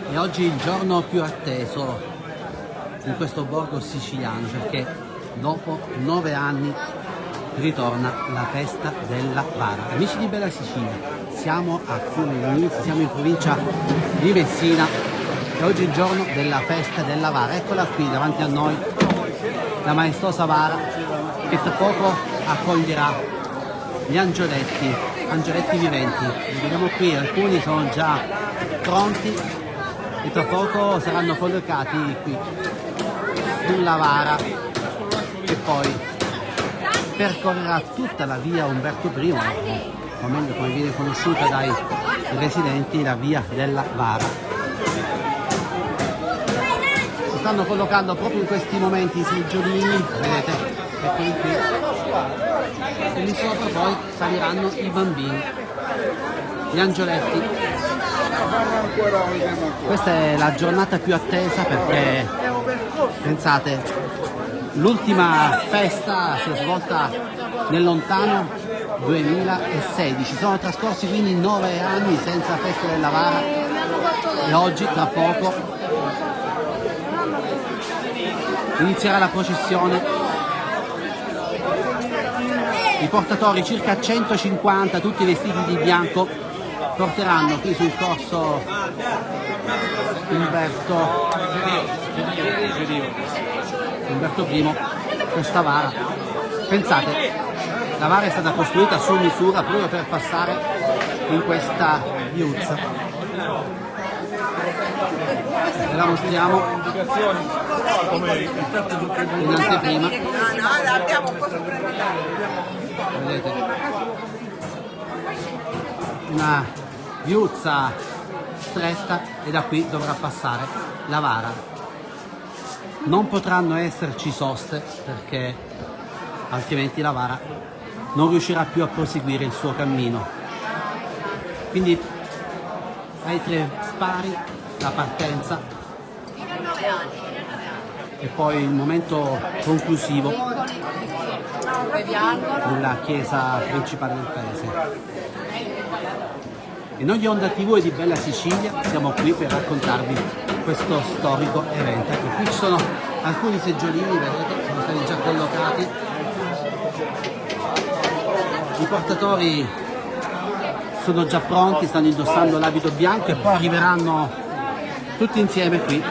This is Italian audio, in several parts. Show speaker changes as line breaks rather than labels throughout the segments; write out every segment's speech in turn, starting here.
E oggi è il giorno più atteso in questo borgo siciliano, perché dopo 9 anni ritorna la festa della Vara. Amici di Bella Sicilia, siamo a Fiume Inizio, siamo in provincia di Messina e oggi è il giorno della festa della Vara. Eccola qui davanti a noi la maestosa Vara che tra poco accoglierà gli angioletti viventi. Li vediamo qui, alcuni sono già pronti e tra poco saranno collocati qui sulla Vara e poi percorrerà tutta la via Umberto I, o meglio come viene conosciuta dai residenti, la via della Vara. Si stanno collocando proprio in questi momenti i seggiolini, vedete, eccoli qui, e lì sopra poi saliranno i bambini, gli angioletti. Questa è la giornata più attesa perché, pensate, l'ultima festa si è svolta nel lontano 2016, sono trascorsi quindi 9 anni senza festa della Vara e oggi tra poco inizierà la processione. I portatori, circa 150, tutti vestiti di bianco, porteranno qui sul corso Umberto I questa Vara. Pensate, la Vara è stata costruita su misura proprio per passare in questa viuzza. Ve la mostriamo in anteprima. Vedete, una viuzza stretta e da qui dovrà passare la Vara. Non potranno esserci soste perché altrimenti la Vara non riuscirà più a proseguire il suo cammino. Quindi ai 3 spari la partenza e poi il momento conclusivo nella chiesa principale del paese. E noi di Onda TV e di Bella Sicilia siamo qui per raccontarvi questo storico evento. Ecco, qui ci sono alcuni seggiolini, vedete, sono stati già collocati. I portatori sono già pronti, stanno indossando l'abito bianco e poi arriveranno tutti insieme qui.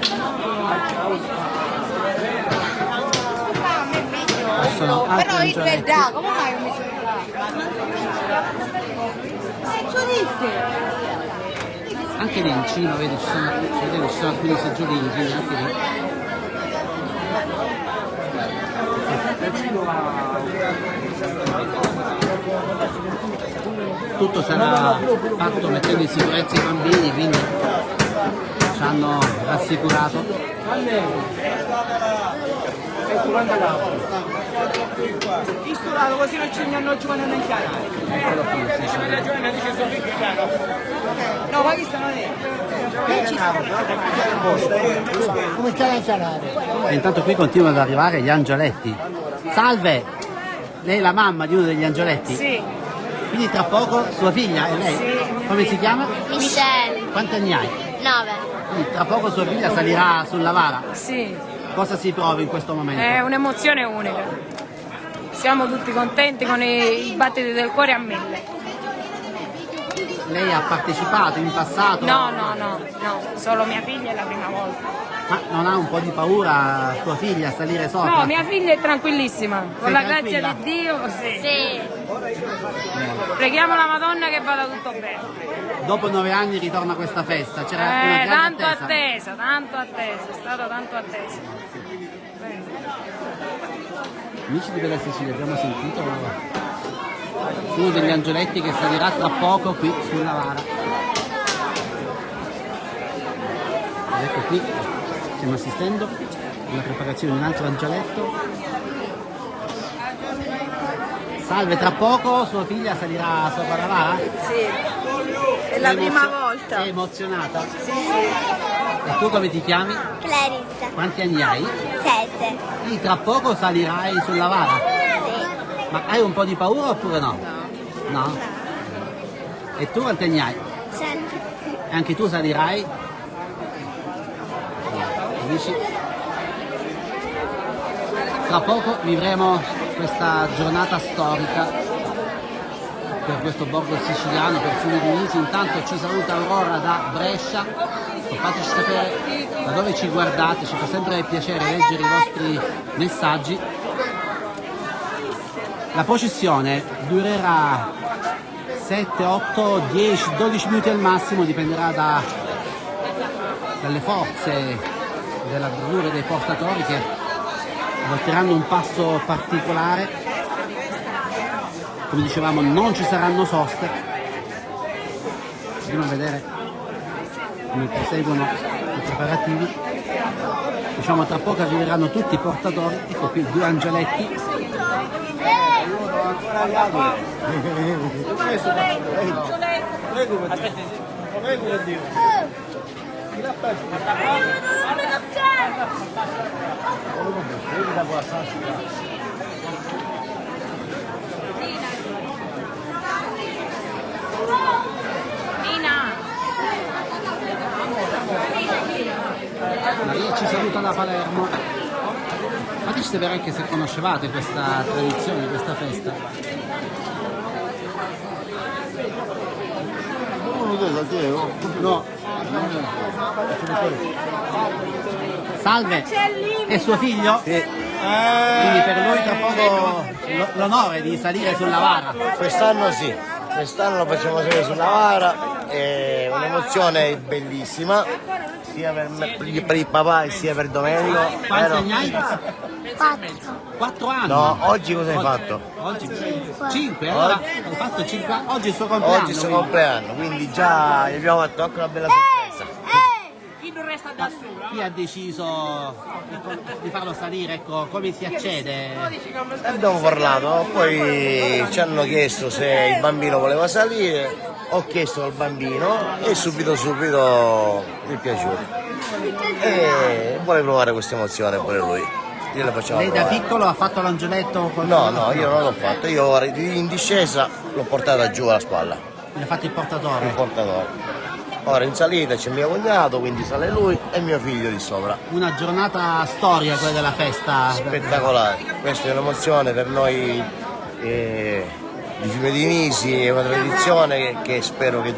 Sono altri angioletti. Anche lì in cima, vedi, ci sono alcuni seggiolini, quindi anche lì. Tutto sarà fatto mettendo in sicurezza i bambini, quindi ci hanno rassicurato.
Questo lato così non ci hanno giocano neanche a no, ma questo non è. Come c'è la salata?
E intanto qui continuano ad arrivare gli angioletti. Salve! Lei è la mamma di uno degli angioletti?
Sì.
Quindi tra poco sua figlia è lei?
Sì.
Come si chiama?
Michelle,
Quanti anni hai?
9.
Quindi tra poco sua figlia salirà sulla Vara.
Sì,
Cosa si prova in questo momento?
è un'emozione unica. Siamo tutti contenti con i battiti del cuore a 1000.
Lei ha partecipato in passato?
No, solo mia figlia è la prima volta.
Ma non ha un po' di paura sua figlia a salire sopra?
No, mia figlia è tranquillissima, con la
tranquilla?
grazia di Dio, sì.
Sì.
Preghiamo la Madonna che vada tutto bene.
Dopo 9 anni ritorna questa festa, c'era una grande
Tanto
attesa.
attesa, è stato tanto attesa.
Amici di Bella Sicilia, abbiamo sentito uno degli angioletti che salirà tra poco qui sulla Vara. Ed ecco qui, stiamo assistendo alla preparazione di un altro angioletto. Salve, tra poco sua figlia salirà sopra la Vara?
Sì, è la prima volta.
Sei emozionata?
Sì.
E tu come ti chiami?
Clarissa,
Quanti anni hai?
7.
Quindi tra poco salirai sulla Vara?
Sì.
Ma hai un po' di paura oppure no? No? E tu quanti anni hai?
Sempre.
E anche tu salirai? amici. Tra poco vivremo questa giornata storica per questo borgo siciliano, per Fiume di Nisi. Intanto ci saluta Aurora da Brescia. Fateci sapere da dove ci guardate, ci fa sempre piacere leggere i vostri messaggi. La processione durerà 7, 8, 10, 12 minuti al massimo, dipenderà dalle forze della bravura dei portatori che adotteranno un passo particolare. Come dicevamo, non ci saranno soste. Andiamo a vedere come proseguono i preparativi. Diciamo tra poco arriveranno tutti i portatori. Ecco qui 2 angioletti. Maria ci saluta da Palermo. Fateci sapere anche se conoscevate questa tradizione, questa festa. No. Salve, è suo figlio? Sì. Quindi per lui tra poco l'onore di salire sulla Vara.
Quest'anno sì, quest'anno lo facciamo salire sulla Vara, è un'emozione bellissima, sia per il papà sia per Domenico.
Quanti anni hai? 4 anni?
No, oggi cosa hai fatto?
Oggi 5, allora hai fatto 5 anni. Oggi è il suo compleanno.
Oggi è il suo compleanno, quindi già gli abbiamo fatto anche una bella sorpresa.
Chi ha deciso di farlo salire? Ecco, come si accede?
Abbiamo parlato, poi ci hanno chiesto se il bambino voleva salire, ho chiesto al bambino e subito mi è piaciuto. E vuole provare questa emozione pure lui. Gliela facciamo
Lei
provare.
da piccolo ha fatto l'angioletto?
No, io non l'ho fatto, io in discesa l'ho portata giù alla spalla,
Ne ha fatto il portatore?
il portatore. Ora in salita c'è mio cognato, quindi sale lui e mio figlio di sopra.
Una giornata storica quella della festa.
Spettacolare, questa è un'emozione per noi di Fiume di Nisi, è una tradizione che spero che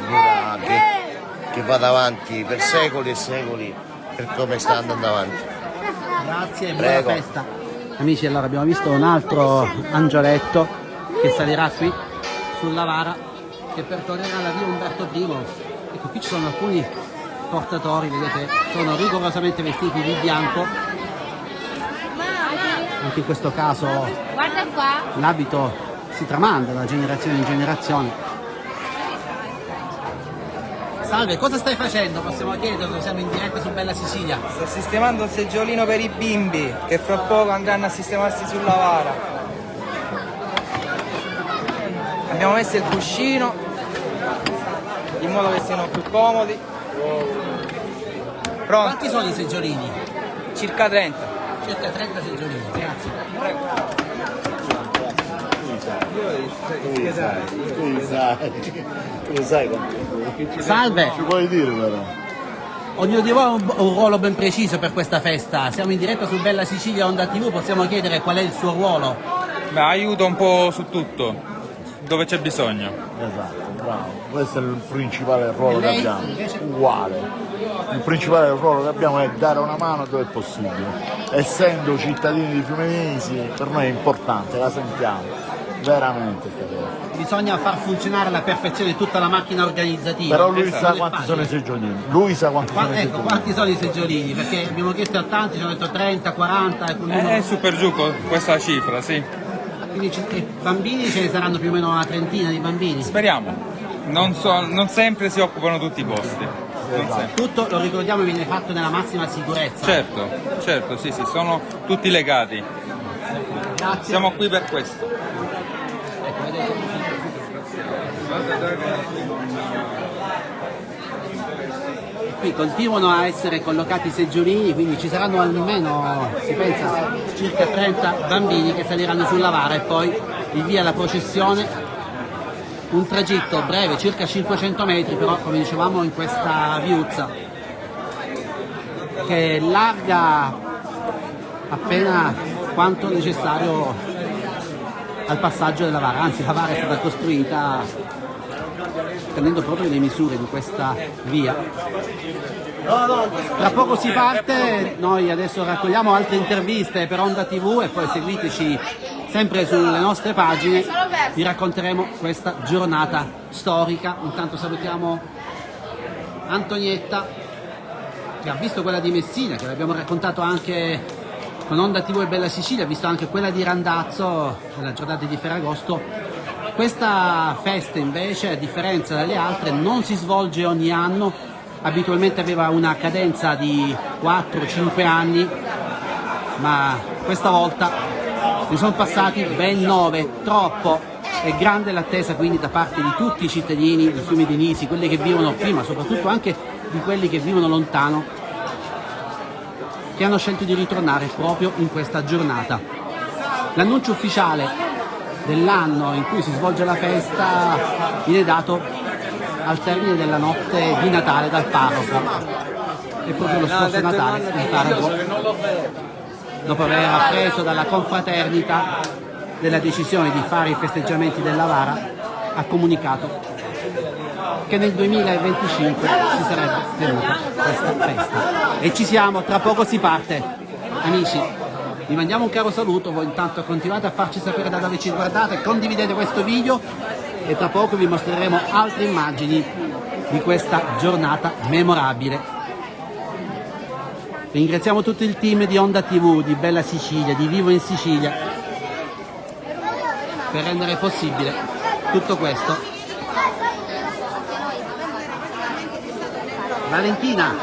vada avanti per secoli e secoli, per come sta andando avanti.
Grazie e
Prego.
buona festa. Amici, allora abbiamo visto un altro angioletto che salirà qui sulla Vara, che percorrerà la via Umberto I. Ecco, qui ci sono alcuni portatori, vedete, sono rigorosamente vestiti di bianco. Anche in questo caso
Guarda qua.
l'abito si tramanda da generazione in generazione. Salve, cosa stai facendo? Possiamo chiederlo, siamo in diretta su Bella Sicilia.
Sto sistemando il seggiolino per i bimbi che fra poco andranno a sistemarsi sulla Vara. Abbiamo messo il cuscino in modo che siano più comodi. Pronto?
Quanti sono i seggiolini?
Circa 30.
Circa 30 seggiolini, grazie.
Tu lo sai
Salve,
ci puoi dire però?
ognuno di voi ha un ruolo ben preciso per questa festa. Siamo in diretta su Bella Sicilia Onda TV, possiamo chiedere qual è il suo ruolo?
Beh, aiuto un po' su tutto, dove c'è bisogno.
Esatto, bravo. Questo è il principale ruolo
E
che
lei,
abbiamo.
invece?
Uguale. Il principale ruolo che abbiamo è dare una mano dove è possibile. Essendo cittadini di Fiume di Nisi, per noi è importante, la sentiamo. Veramente questa cosa.
Bisogna far funzionare alla perfezione tutta la macchina organizzativa.
Però lui
Esatto,
sa
non è
quanti
facile.
sono i seggiolini. Lui sa quanti sono i
Ecco,
seggiolini.
quanti sono i seggiolini? Perché abbiamo chiesto a tanti, ci hanno detto 30, 40, ecco il numero.
È su per giù questa cifra, sì.
Quindi bambini ce ne saranno più o meno una trentina di bambini.
Speriamo. Non sempre si occupano tutti i posti. Non sempre.
Tutto, lo ricordiamo, viene fatto nella massima sicurezza.
Certo, sì, sono tutti legati.
Grazie.
Siamo qui per questo.
Ecco, vedete. Qui continuano a essere collocati i seggiolini, quindi ci saranno almeno, si pensa, circa 30 bambini che saliranno sulla Vara e poi il via la processione. Un tragitto breve, circa 500 metri, però come dicevamo in questa viuzza. che larga appena quanto necessario al passaggio della VAR, anzi la VAR è stata costruita prendendo proprio le misure di questa via. Tra poco si parte, noi adesso raccogliamo altre interviste per Onda TV e poi seguiteci sempre sulle nostre pagine, vi racconteremo questa giornata storica. Intanto salutiamo Antonietta che ha visto quella di Messina, che l'abbiamo raccontato anche con Onda TV e Bella Sicilia, ha visto anche quella di Randazzo nella giornata di Ferragosto. Questa festa invece, a differenza dalle altre, non si svolge ogni anno, abitualmente aveva una cadenza di 4-5 anni, ma questa volta ne sono passati ben 9, troppo. È grande l'attesa quindi da parte di tutti i cittadini di Fiume di Nisi, quelli che vivono qui, ma soprattutto anche di quelli che vivono lontano, che hanno scelto di ritornare proprio in questa giornata. L'annuncio ufficiale dell'anno in cui si svolge la festa viene dato al termine della notte di Natale dal parroco. E proprio lo scorso Natale il parroco, dopo aver appreso dalla confraternita della decisione di fare i festeggiamenti della Vara, ha comunicato che nel 2025 si sarebbe tenuta questa festa. E ci siamo, tra poco si parte. Amici, vi mandiamo un caro saluto, voi intanto continuate a farci sapere da dove ci guardate, condividete questo video e tra poco vi mostreremo altre immagini di questa giornata memorabile. Ringraziamo tutto il team di Onda TV, di Bella Sicilia, di Vivo in Sicilia per rendere possibile tutto questo. Valentina,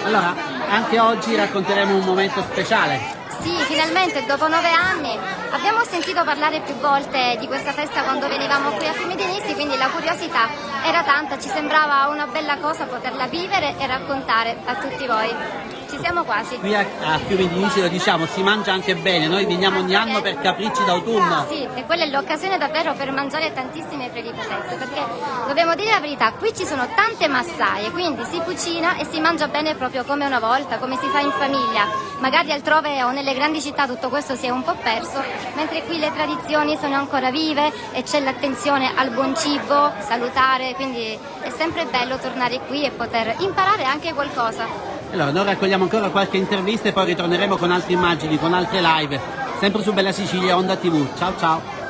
allora anche oggi racconteremo un momento speciale.
Sì, finalmente dopo 9 anni abbiamo sentito parlare più volte di questa festa quando venivamo qui a Fiume di Nisi, quindi la curiosità era tanta, ci sembrava una bella cosa poterla vivere e raccontare a tutti voi. Ci siamo quasi.
Qui a Fiume di Nisi, lo diciamo, si mangia anche bene, noi veniamo ogni anno per capricci d'autunno.
Sì, e quella è l'occasione davvero per mangiare tantissime prelibatezze, perché dobbiamo dire la verità, qui ci sono tante massaie, quindi si cucina e si mangia bene proprio come una volta, come si fa in famiglia. Magari altrove o nelle grandi città tutto questo si è un po' perso, mentre qui le tradizioni sono ancora vive e c'è l'attenzione al buon cibo, salutare, quindi è sempre bello tornare qui e poter imparare anche qualcosa.
Allora, noi raccogliamo ancora qualche intervista e poi ritorneremo con altre immagini, con altre live, sempre su Bella Sicilia, Onda TV. Ciao ciao!